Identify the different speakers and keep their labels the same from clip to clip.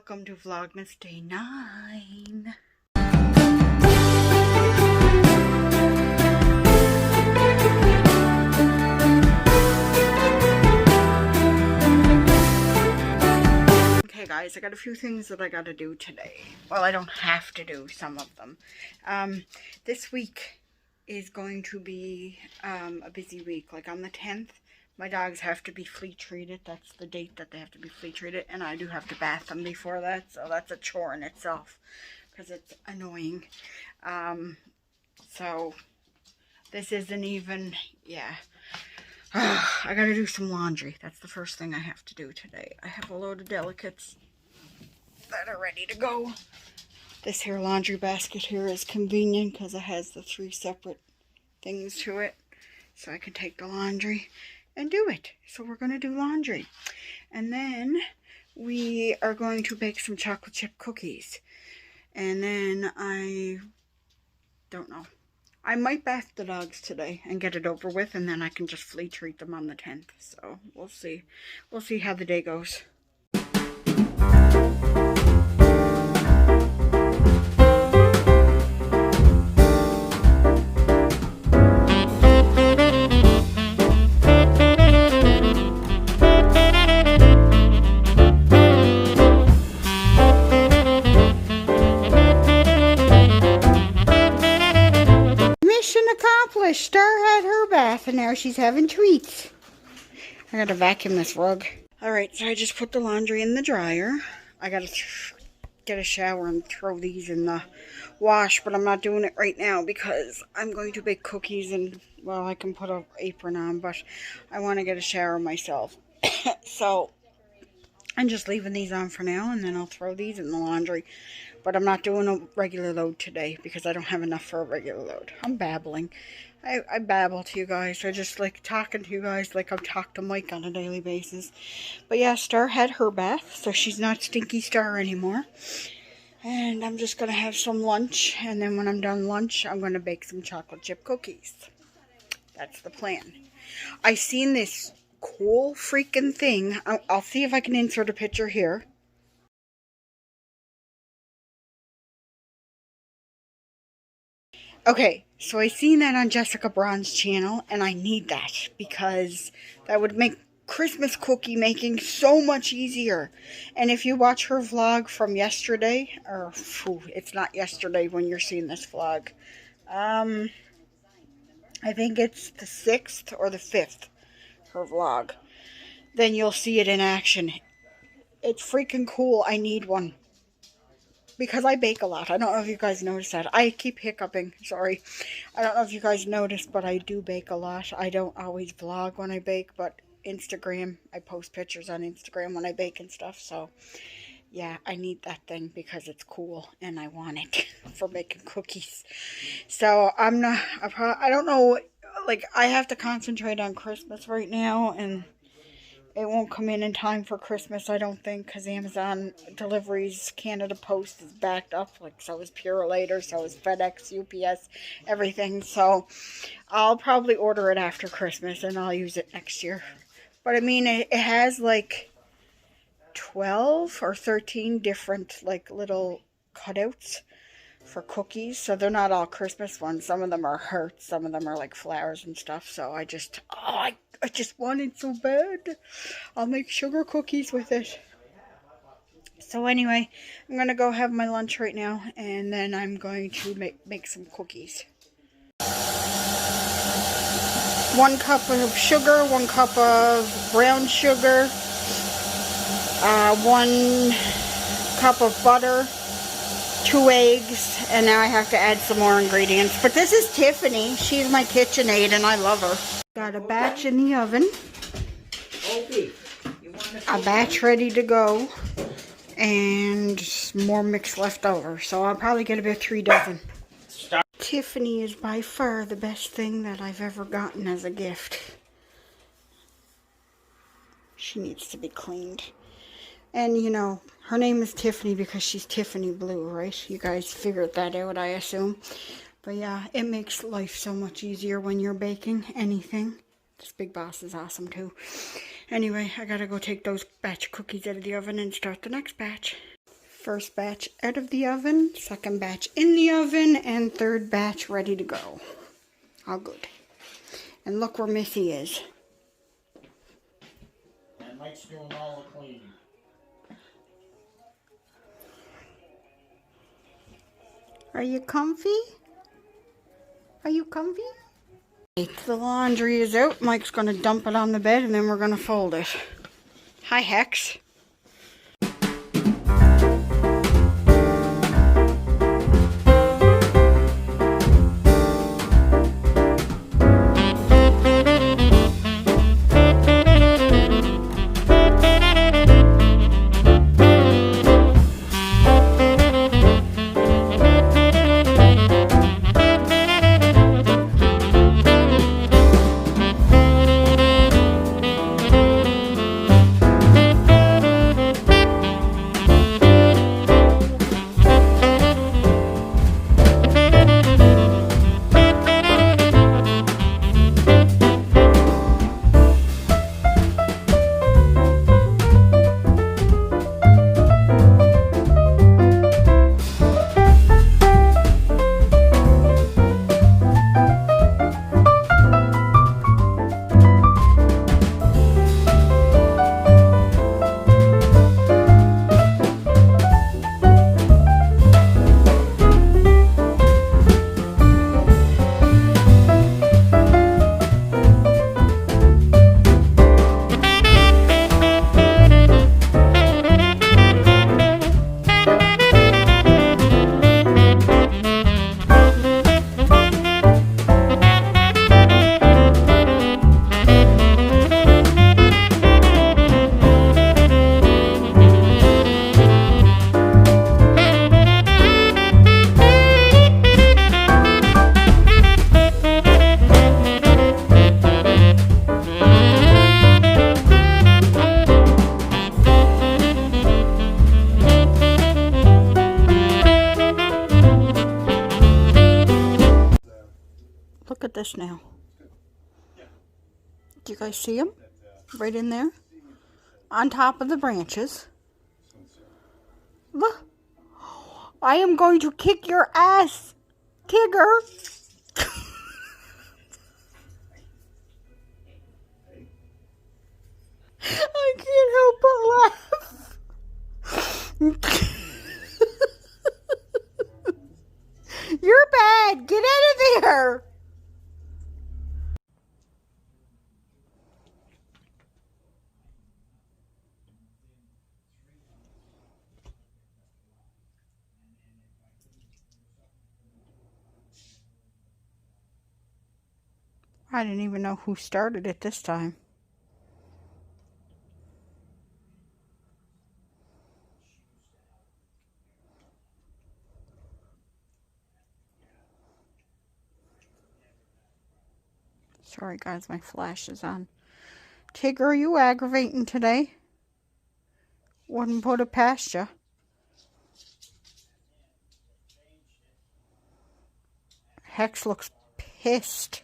Speaker 1: welcome to Vlogmas Day 9. Okay guys, I got a few things that I gotta do today. Well, I don't have to do some of them. This week is going to be a busy week. Like on the 10th, my dogs have to be flea treated. That's the date that they have to be flea treated. And I do have to bath them before that. So that's a chore in itself because it's annoying. So this isn't even, yeah. I gotta do some laundry. That's the first thing I have to do today. I have a load of delicates that are ready to go. This here laundry basket here is convenient because it has the 3 separate things to it. So I can take the laundry and do it. So we're going to do laundry. And then we are going to bake some chocolate chip cookies. And then I don't know. I might bath the dogs today and get it over with, and then I can just flea treat them on the 10th. So we'll see. We'll see how the day goes. Star had her bath and now she's having treats. I gotta vacuum this rug. Alright, so I just put the laundry in the dryer. I gotta get a shower and throw these in the wash, but I'm not doing it right now because I'm going to bake cookies and, well, I can put an apron on, but I want to get a shower myself. So I'm just leaving these on for now, and then I'll throw these in the laundry. But I'm not doing a regular load today because I don't have enough for a regular load. I'm babbling. I babble to you guys. I just like talking to you guys like I talk to Mike on a daily basis. But yeah, Star had her bath, so she's not Stinky Star anymore. And I'm just going to have some lunch. And then when I'm done lunch, I'm going to bake some chocolate chip cookies. That's the plan. I seen this cool freaking thing. I'll see if I can insert a picture here. Okay, so I seen that on Jessica Braun's channel, and I need that because that would make Christmas cookie making so much easier. And if you watch her vlog from yesterday, or it's not yesterday when you're seeing this vlog, I think it's the 6th or the 5th, her vlog, then you'll see it in action. It's freaking cool. I need one. Because I bake a lot. I don't know if you guys noticed that. I keep hiccuping. Sorry. I don't know if you guys noticed, but I do bake a lot. I don't always vlog when I bake, but Instagram, I post pictures on Instagram when I bake and stuff. So, yeah, I need that thing because it's cool and I want it for making cookies. So, I don't know, like, I have to concentrate on Christmas right now, and it won't come in time for Christmas, I don't think, because Amazon deliveries, Canada Post is backed up. Like, so is Purolator, so is FedEx, UPS, everything. So I'll probably order it after Christmas, and I'll use it next year. But, I mean, it has, like, 12 or 13 different, like, little cutouts for cookies. So they're not all Christmas ones. Some of them are hearts. Some of them are, like, flowers and stuff. So I just want it so bad. I'll make sugar cookies with it. So anyway, I'm going to go have my lunch right now, and then I'm going to make some cookies. 1 cup of sugar, 1 cup of brown sugar, 1 cup of butter, 2 eggs, and now I have to add some more ingredients. But this is Tiffany. She's my kitchen aide, and I love her. Got a batch in the oven. A batch ready to go. And more mix left over. So I'll probably get about 3 dozen. Tiffany is by far the best thing that I've ever gotten as a gift. She needs to be cleaned. And, you know, her name is Tiffany because she's Tiffany Blue, right? You guys figured that out, I assume. But yeah, it makes life so much easier when you're baking anything. This Big Boss is awesome too. Anyway, I gotta go take those batch cookies out of the oven and start the next batch. First batch out of the oven, second batch in the oven, and third batch ready to go. All good. And look where Missy is.
Speaker 2: And Mike's doing all the cleaning.
Speaker 1: Are you comfy? Are you comfy? The laundry is out. Mike's going to dump it on the bed and then we're going to fold it. Hi, Hex. Look at this now. Do you guys see him? Right in there? On top of the branches. Look. I am going to kick your ass, Tigger. I can't help but laugh. You're bad. Get out of there. I didn't even know who started it this time. Sorry guys, my flash is on. Tigger, are you aggravating today? Wouldn't put it past you. Hex looks pissed.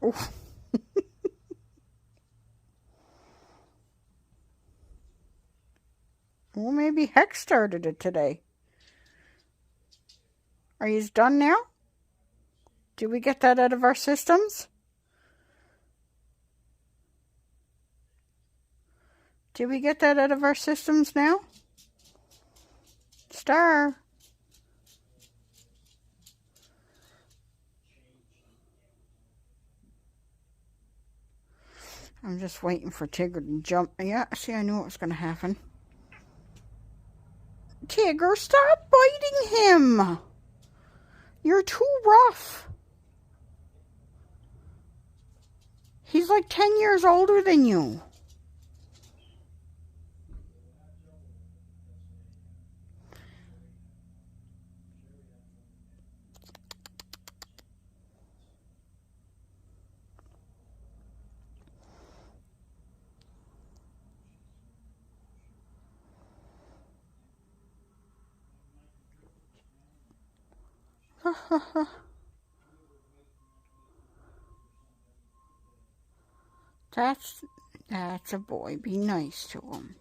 Speaker 1: Oof. Well, maybe Hex started it today. Are you done now? Did we get that out of our systems? Did we get that out of our systems now? Star. I'm just waiting for Tigger to jump. Yeah, see, I knew it was going to happen. Tigger, stop biting him. You're too rough. He's like 10 years older than you. That's a boy. Be nice to him.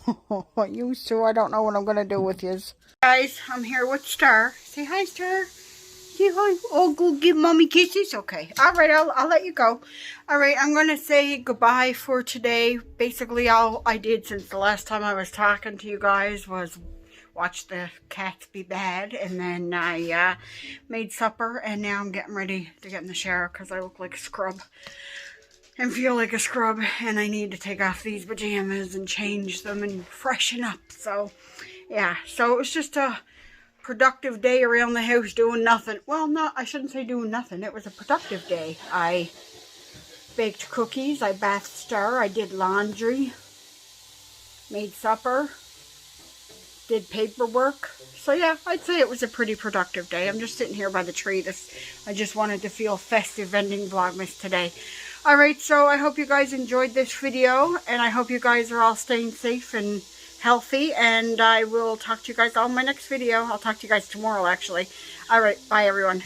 Speaker 1: You two, I don't know what I'm going to do with yous. Guys, I'm here with Star. Say hi, Star. Say hi. Oh, go give mommy kisses? Okay. All right, I'll let you go. All right, I'm going to say goodbye for today. Basically, all I did since the last time I was talking to you guys was watch the cats be bad. And then I made supper. And now I'm getting ready to get in the shower because I look like a scrub. And feel like a scrub, and I need to take off these pajamas and change them and freshen up. So yeah, so it was just a productive day around the house doing nothing. Well, not, I shouldn't say doing nothing. It was a productive day. I baked cookies, I bathed Star, I did laundry, made supper, did paperwork. So yeah, I'd say it was a pretty productive day. I'm just sitting here by the tree. I just wanted to feel festive ending Vlogmas today. Alright, so I hope you guys enjoyed this video, and I hope you guys are all staying safe and healthy, and I will talk to you guys all in my next video. I'll talk to you guys tomorrow, actually. Alright, bye everyone.